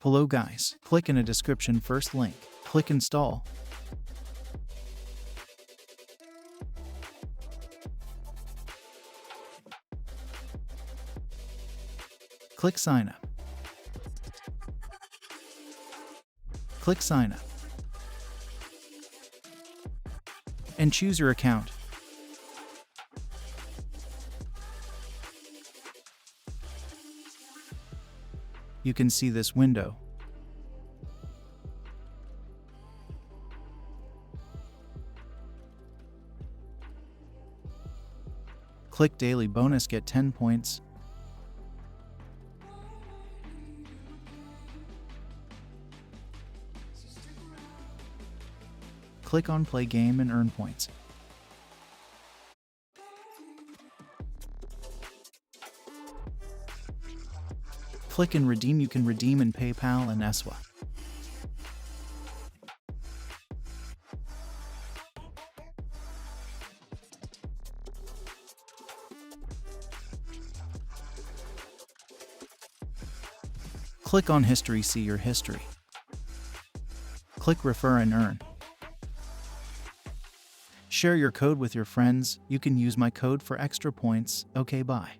Hello guys, click in a description first link, click install. Click sign up. Click sign up. And choose your account. You can see this window. Click daily bonus, get 10 points. Click on play game and earn points. Click and redeem. You can redeem in PayPal and Eswa. Click on history, see your history. Click refer and earn. Share your code with your friends. You can use my code for extra points. Okay, bye.